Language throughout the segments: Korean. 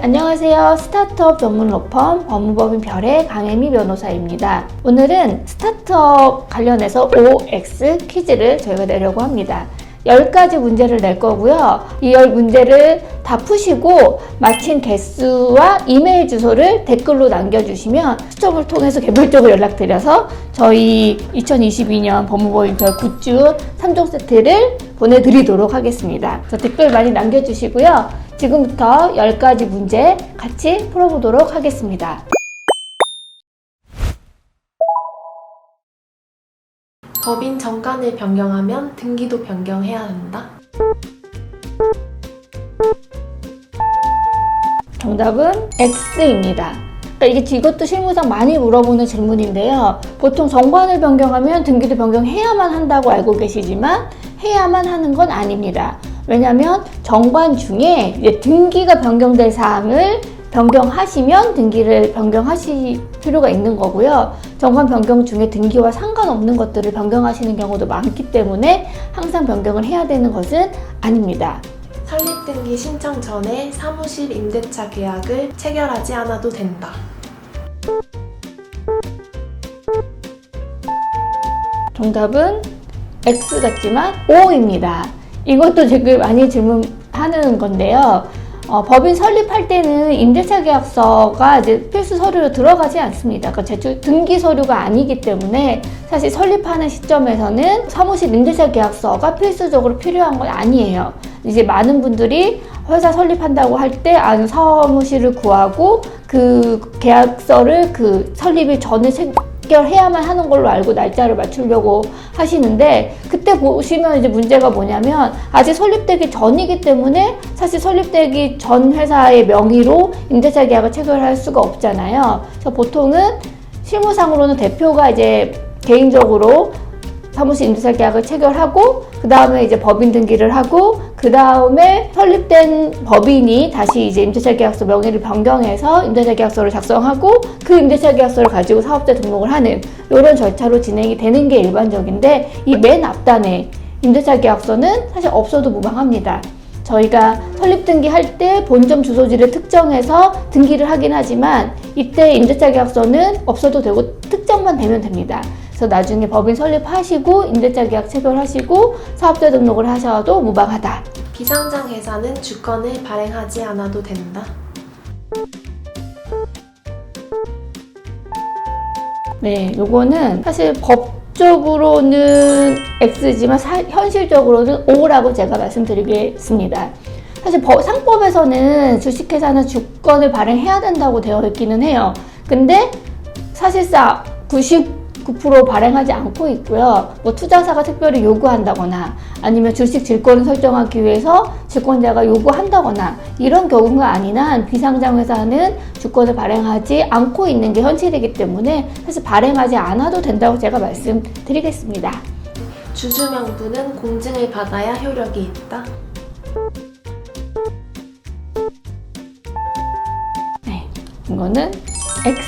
안녕하세요. 스타트업 전문 로펌 법무법인 별의 강혜미 변호사입니다. 오늘은 스타트업 관련해서 OX 퀴즈를 저희가 내려고 합니다. 10가지 문제를 낼 거고요. 이 10문제를 다 푸시고 맞힌 개수와 이메일 주소를 댓글로 남겨주시면 추첨을 통해서 개별적으로 연락드려서 저희 2022년 법무법인 별 굿즈 3종 세트를 보내드리도록 하겠습니다. 댓글 많이 남겨주시고요. 지금부터 10가지 문제 같이 풀어보도록 하겠습니다. 법인 정관을 변경하면 등기도 변경해야 한다. 정답은 X입니다. 이것도 실무상 많이 물어보는 질문인데요. 보통 정관을 변경하면 등기도 변경해야만 한다고 알고 계시지만 해야만 하는 건 아닙니다. 왜냐하면 정관 중에 이제 등기가 변경될 사항을 변경하시면 등기를 변경하실 필요가 있는 거고요. 정관 변경 중에 등기와 상관없는 것들을 변경하시는 경우도 많기 때문에 항상 변경을 해야 되는 것은 아닙니다. 설립등기 신청 전에 사무실 임대차 계약을 체결하지 않아도 된다. 정답은 X 같지만 O입니다. 이것도 지금 많이 질문하는 건데요. 법인 설립할 때는 임대차 계약서가 이제 필수 서류로 들어가지 않습니다. 그러니까 등기 서류가 아니기 때문에 사실 설립하는 시점에서는 사무실 임대차 계약서가 필수적으로 필요한 건 아니에요. 이제 많은 분들이 회사 설립한다고 할 때 사무실을 구하고 그 계약서를 그 설립일 전에 체결해야만 하는 걸로 알고 날짜를 맞추려고 하시는데, 그때 보시면 이제 문제가 뭐냐면 아직 설립되기 전이기 때문에 사실 설립되기 전 회사의 명의로 임대차 계약을 체결할 수가 없잖아요. 그래서 보통은 실무상으로는 대표가 이제 개인적으로 사무실 임대차 계약을 체결하고 그 다음에 이제 법인 등기를 하고 그 다음에 설립된 법인이 다시 이제 임대차 계약서 명의를 변경해서 임대차 계약서를 작성하고 그 임대차 계약서를 가지고 사업자 등록을 하는 이런 절차로 진행이 되는 게 일반적인데, 이 맨 앞단에 임대차 계약서는 사실 없어도 무방합니다. 저희가 설립 등기할 때 본점 주소지를 특정해서 등기를 하긴 하지만 이때 임대차 계약서는 없어도 되고 특정만 되면 됩니다. 그래서 나중에 법인 설립하시고 임대차 계약 체결하시고 사업자 등록을 하셔도 무방하다. 비상장 회사는 주권을 발행하지 않아도 된다. 네, 요거는 사실 법적으로는 X지만 현실적으로는 O라고 제가 말씀드리겠습니다. 사실 상법에서는 주식회사는 주권을 발행해야 된다고 되어 있기는 해요. 근데 사실상 99% 발행하지 않고 있고요. 투자사가 특별히 요구한다거나 아니면 주식 질권을 설정하기 위해서 질권자가 요구한다거나 이런 경우가 아닌 한 비상장 회사는 주권을 발행하지 않고 있는 게 현실이기 때문에 사실 발행하지 않아도 된다고 제가 말씀드리겠습니다. 주주명부는 공증을 받아야 효력이 있다. 네, 이거는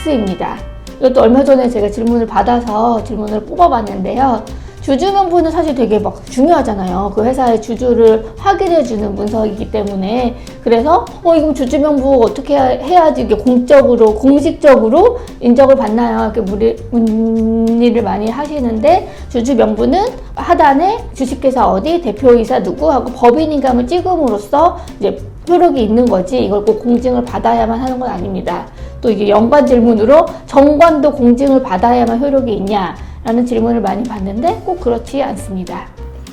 X입니다. 이것도 얼마 전에 제가 질문을 받아서 질문을 뽑아봤는데요. 주주명부는 사실 되게 중요하잖아요. 그 회사의 주주를 확인해주는 문서이기 때문에. 그래서 이거 주주명부 어떻게 해야지 이게 공식적으로 인정을 받나요? 이렇게 문의를 많이 하시는데, 주주명부는 하단에 주식회사 어디, 대표이사 누구 하고 법인인감을 찍음으로써 이제 효력이 있는 거지, 이걸 꼭 공증을 받아야만 하는 건 아닙니다. 또 이게 연관 질문으로 정관도 공증을 받아야만 효력이 있냐? 라는 질문을 많이 받는데 꼭 그렇지 않습니다.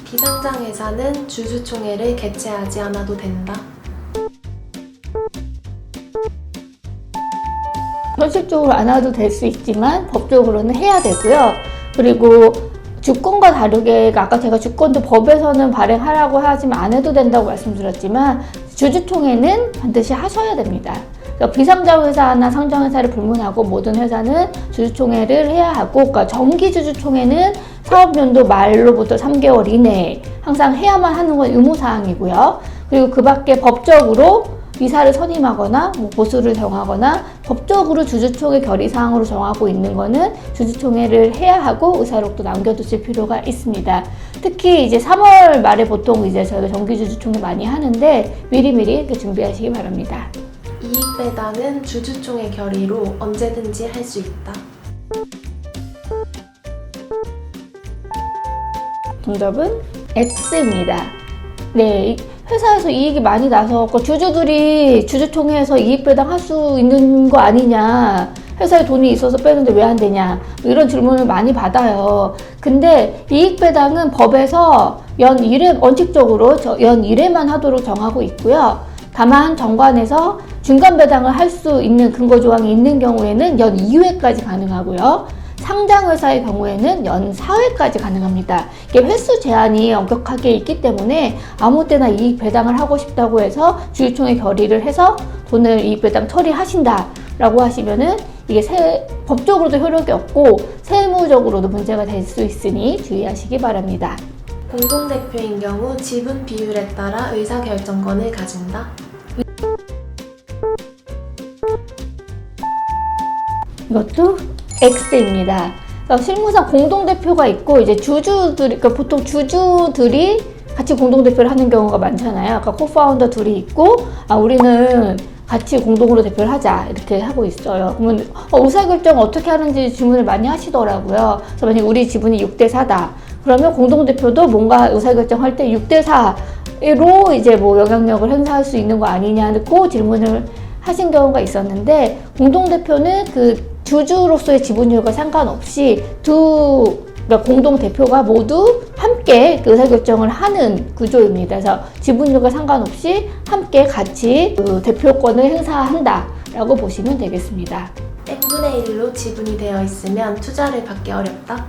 비상장 회사는 주주총회를 개최하지 않아도 된다. 현실적으로 안 와도 될 수 있지만 법적으로는 해야 되고요. 그리고 주권과 다르게 아까 제가 주권도 법에서는 발행하라고 하지만 안 해도 된다고 말씀드렸지만 주주총회는 반드시 하셔야 됩니다. 비상장 회사나 상장 회사를 불문하고 모든 회사는 주주총회를 해야 하고, 그러니까 정기 주주총회는 사업연도 말로부터 3개월 이내에 항상 해야만 하는 건 의무사항이고요. 그리고 그 밖에 법적으로 이사를 선임하거나 보수를 정하거나 법적으로 주주총회 결의사항으로 정하고 있는 거는 주주총회를 해야 하고 의사록도 남겨두실 필요가 있습니다. 특히 이제 3월 말에 보통 이제 저희가 정기주주총회 많이 하는데 미리미리 이렇게 준비하시기 바랍니다. 이익 배당은 주주총회 결의로 언제든지 할 수 있다. 정답은 X입니다. 네, 회사에서 이익이 많이 나서 주주들이 주주총회에서 이익 배당할 수 있는 거 아니냐, 회사에 돈이 있어서 빼는데 왜 안 되냐, 이런 질문을 많이 받아요. 근데 이익 배당은 법에서 연 1회, 원칙적으로 연 1회만 하도록 정하고 있고요. 다만 정관에서 중간 배당을 할 수 있는 근거 조항이 있는 경우에는 연 2회까지 가능하고요. 상장회사의 경우에는 연 4회까지 가능합니다. 이게 횟수 제한이 엄격하게 있기 때문에 아무 때나 이익 배당을 하고 싶다고 해서 주주총회 결의를 해서 돈을 이익 배당 처리하신다 라고 하시면은 이게 법적으로도 효력이 없고 세무적으로도 문제가 될 수 있으니 주의하시기 바랍니다. 공동대표인 경우 지분 비율에 따라 의사결정권을 가진다. 이것도 X입니다. 실무상 공동대표가 있고 이제 주주들이, 그러니까 보통 주주들이 같이 공동대표를 하는 경우가 많잖아요. 아까 코파운더 둘이 있고, 우리는 같이 공동으로 대표를 하자 이렇게 하고 있어요. 그러면 의사결정 어떻게 하는지 질문을 많이 하시더라고요. 그래서 만약에 우리 지분이 6대4다. 그러면 공동대표도 뭔가 의사결정할 때 6대4로 이제 뭐 영향력을 행사할 수 있는 거 아니냐고 질문을 하신 경우가 있었는데, 공동대표는 그 주주로서의 지분율과 상관없이 그러니까 공동대표가 모두 함께 그 의사결정을 하는 구조입니다. 그래서 지분율과 상관없이 함께 같이 그 대표권을 행사한다 라고 보시면 되겠습니다. n분의 1로 지분이 되어 있으면 투자를 받기 어렵다.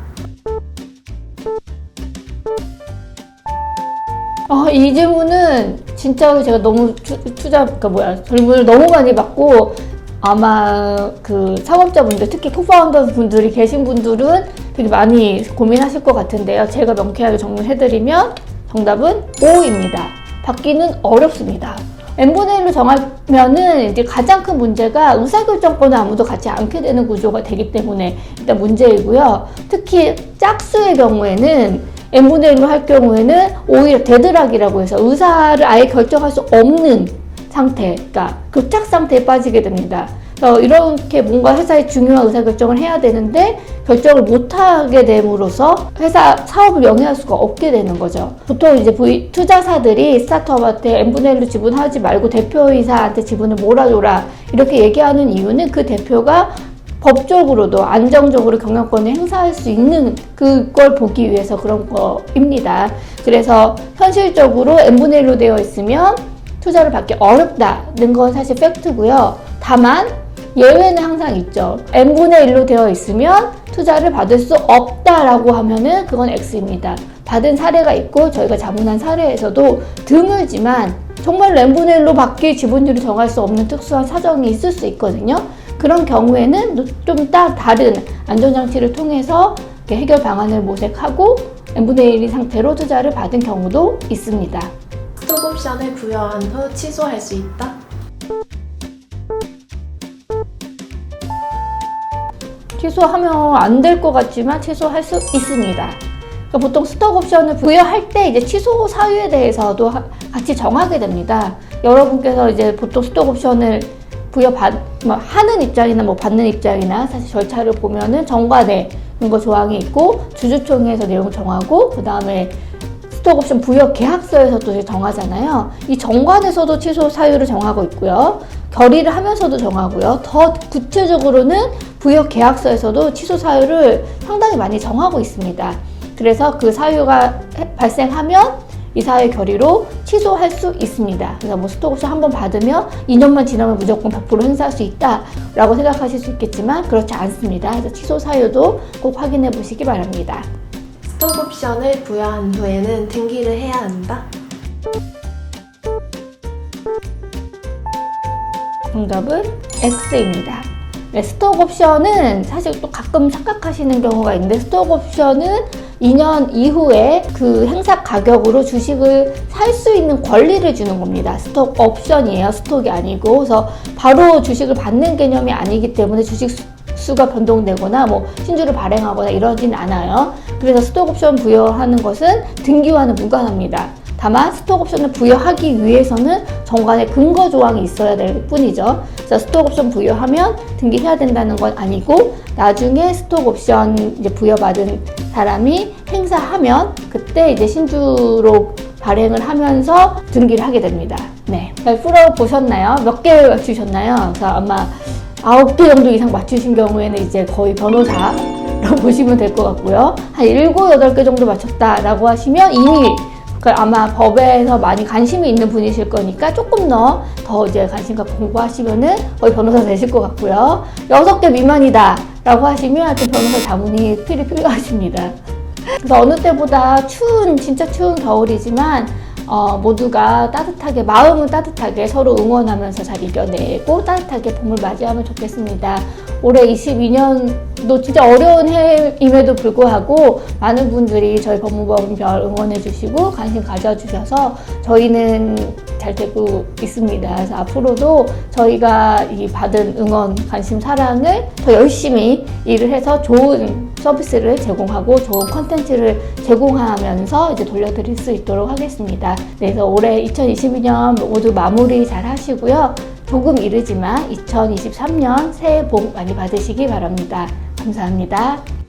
이 질문은 진짜 제가 너무 질문을 너무 많이 받고, 아마 그 사업자분들, 특히 코파운더 분들이 계신 분들은 되게 많이 고민하실 것 같은데요. 제가 명쾌하게 정리해드리면 정답은 O입니다. 받기는 어렵습니다. n분의 1로 정하면은 이제 가장 큰 문제가 의사결정권을 아무도 갖지 않게 되는 구조가 되기 때문에 일단 문제이고요. 특히 짝수의 경우에는 n분의 1로 할 경우에는 오히려 데드락이라고 해서 의사를 아예 결정할 수 없는 상태, 그러니까 급착 상태에 빠지게 됩니다. 이렇게 뭔가 회사의 중요한 의사결정을 해야 되는데 결정을 못하게 됨으로써 회사 사업을 영위할 수가 없게 되는 거죠. 보통 이제 투자사들이 스타트업한테 n분의 1로 지분하지 말고 대표이사한테 지분을 몰아줘라 이렇게 얘기하는 이유는 그 대표가 법적으로도 안정적으로 경영권을 행사할 수 있는 그걸 보기 위해서 그런 거입니다. 그래서 현실적으로 n분의 1로 되어 있으면 투자를 받기 어렵다는 건 사실 팩트고요. 다만 예외는 항상 있죠. n분의 1로 되어 있으면 투자를 받을 수 없다라고 하면은 그건 X입니다. 받은 사례가 있고 저희가 자문한 사례에서도 드물지만 정말 n분의 1로 받기 지분율을 정할 수 없는 특수한 사정이 있을 수 있거든요. 그런 경우에는 좀 다른 안전장치를 통해서 해결 방안을 모색하고 n분의 1인 상태로 투자를 받은 경우도 있습니다. 스톡옵션을 부여한 후 취소할 수 있다. 취소하면 안 될 것 같지만 취소할 수 있습니다. 그러니까 보통 스톡옵션을 부여할 때 이제 취소 사유에 대해서도 같이 정하게 됩니다. 여러분께서 이제 보통 스톡옵션을 하는 입장이나 뭐 받는 입장이나 사실 절차를 보면은 정관에 이거 조항이 있고 주주총회에서 내용 정하고 그 다음에 스톡옵션 부여 계약서에서도 정하잖아요. 이 정관에서도 취소 사유를 정하고 있고요. 결의를 하면서도 정하고요. 더 구체적으로는 부여 계약서에서도 취소 사유를 상당히 많이 정하고 있습니다. 그래서 그 사유가 발생하면 이사의 결의로 취소할 수 있습니다. 그래서 뭐 스톡옵션 한번 받으면 2년만 지나면 무조건 100% 행사할 수 있다라고 생각하실 수 있겠지만 그렇지 않습니다. 그래서 취소 사유도 꼭 확인해 보시기 바랍니다. 스톡옵션을 부여한 후에는 등기를 해야 한다. 정답은 X입니다. 네, 스톡옵션은 사실 또 가끔 착각하시는 경우가 있는데 스톡옵션은 2년 이후에 그 행사 가격으로 주식을 살 수 있는 권리를 주는 겁니다. 스톡옵션이에요. 스톡이 아니고. 그래서 바로 주식을 받는 개념이 아니기 때문에 주식 수가 변동되거나 뭐 신주를 발행하거나 이러진 않아요. 그래서 스톡옵션 부여하는 것은 등기와는 무관합니다. 다만 스톡 옵션을 부여하기 위해서는 정관에 근거 조항이 있어야 될 뿐이죠. 그래서 스톡 옵션 부여하면 등기해야 된다는 건 아니고 나중에 스톡 옵션 이제 부여받은 사람이 행사하면 그때 이제 신주로 발행을 하면서 등기를 하게 됩니다. 네, 잘 풀어보셨나요? 몇 개 맞추셨나요? 그래서 아마 9개 정도 이상 맞추신 경우에는 이제 거의 변호사라고 보시면 될 것 같고요. 한 7, 8개 정도 맞췄다라고 하시면 이미 그러니까 아마 법에서 많이 관심이 있는 분이실 거니까 조금 더 이제 관심과 공부하시면은 거의 변호사 되실 것 같고요. 6개 미만이다 라고 하시면 좀 변호사 자문이 필요하십니다. 그래서 어느 때보다 진짜 추운 겨울이지만 모두가 따뜻하게, 마음은 따뜻하게 서로 응원하면서 잘 이겨내고 따뜻하게 봄을 맞이하면 좋겠습니다. 올해 22년도 진짜 어려운 해임에도 불구하고 많은 분들이 저희 법무법인별 응원해주시고 관심 가져주셔서 저희는 잘 되고 있습니다. 그래서 앞으로도 저희가 이 받은 응원, 관심, 사랑을 더 열심히 일을 해서 좋은 서비스를 제공하고 좋은 콘텐츠를 제공하면서 이제 돌려드릴 수 있도록 하겠습니다. 그래서 올해 2022년 모두 마무리 잘 하시고요. 조금 이르지만 2023년 새해 복 많이 받으시기 바랍니다. 감사합니다.